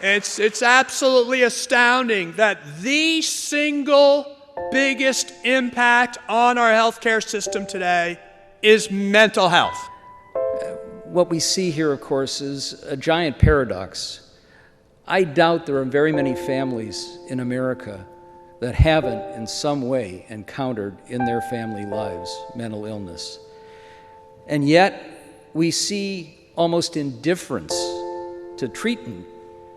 It's absolutely astounding that the single biggest impact on our healthcare system today is mental health. What we see here, of course, is a giant paradox. I doubt there are very many families in America that haven't in some way encountered in their family lives mental illness. And yet we see almost indifference to treatment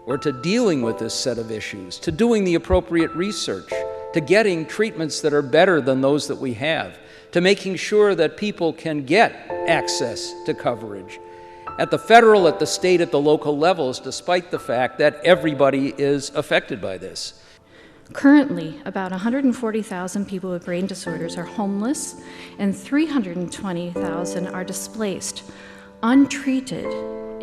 or to dealing with this set of issues, to doing the appropriate research, to getting treatments that are better than those that we have, to making sure that people can get access to coverage at the federal, at the state, at the local levels, despite the fact that everybody is affected by this. Currently, about 140,000 people with brain disorders are homeless, and 320,000 are displaced, untreated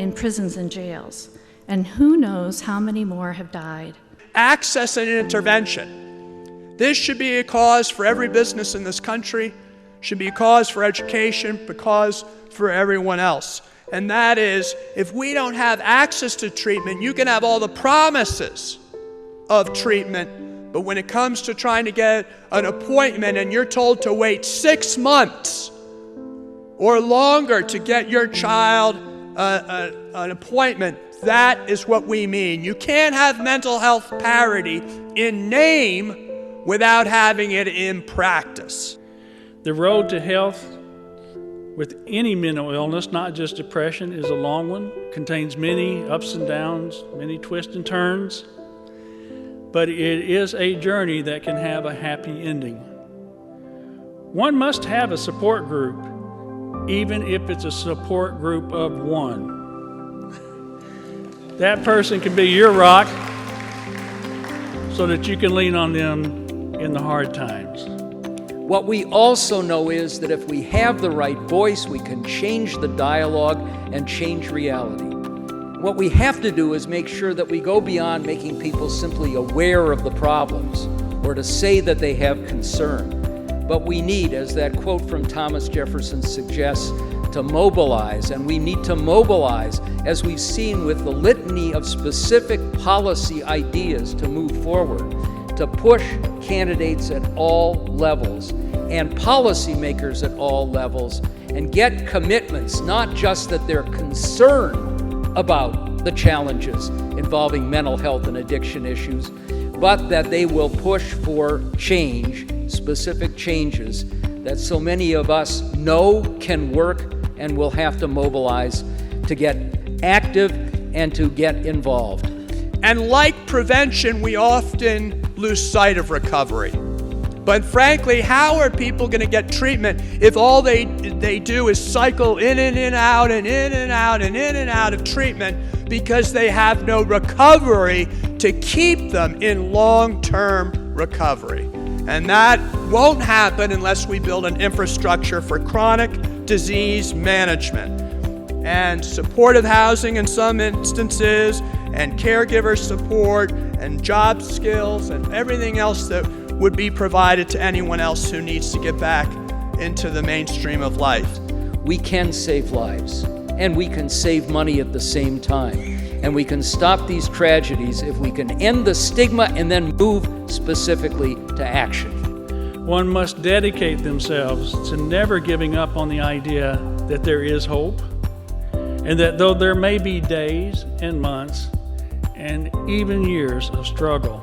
in prisons and jails. And who knows how many more have died. Access and intervention. This should be a cause for every business in this country, should be a cause for education, a cause for everyone else. And that is, if we don't have access to treatment, you can have all the promises of treatment, but when it comes to trying to get an appointment and you're told to wait 6 months or longer to get your child an appointment, that is what we mean. You can't have mental health parity in name without having it in practice. The road to health with any mental illness, not just depression, is a long one, contains many ups and downs, many twists and turns, but it is a journey that can have a happy ending. One must have a support group, even if it's a support group of one. That person can be your rock so that you can lean on them in the hard times. What we also know is that if we have the right voice, we can change the dialogue and change reality. What we have to do is make sure that we go beyond making people simply aware of the problems or to say that they have concern. But we need, as that quote from Thomas Jefferson suggests, to mobilize, and we need to mobilize, as we've seen with the litany of specific policy ideas to move forward, to push candidates at all levels and policymakers at all levels and get commitments, not just that they're concerned about the challenges involving mental health and addiction issues, but that they will push for change, specific changes that so many of us know can work and will have to mobilize to get active and to get involved. And like prevention, we often lose sight of recovery. But frankly, how are people going to get treatment if all they do is cycle in and out and in and out and in and out of treatment because they have no recovery to keep them in long-term recovery? And that won't happen unless we build an infrastructure for chronic disease management and supportive housing in some instances, and caregiver support and job skills and everything else that would be provided to anyone else who needs to get back into the mainstream of life. We can save lives, and we can save money at the same time. And we can stop these tragedies if we can end the stigma and then move specifically to action. One must dedicate themselves to never giving up on the idea that there is hope, and that though there may be days and months and even years of struggle,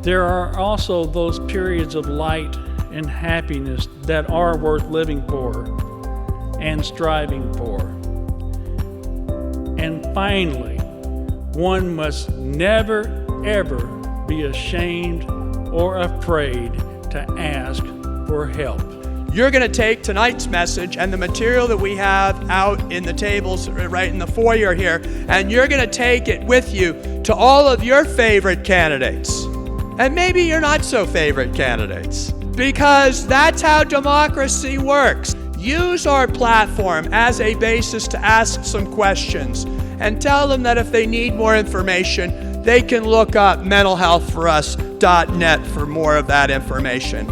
there are also those periods of light and happiness that are worth living for and striving for. And finally, one must never, ever be ashamed or afraid to ask for help. You're going to take tonight's message and the material that we have out in the tables right in the foyer here, and you're going to take it with you to all of your favorite candidates. And maybe your not so favorite candidates, because that's how democracy works. Use our platform as a basis to ask some questions and tell them that if they need more information, they can look up mentalhealthforus.net for more of that information.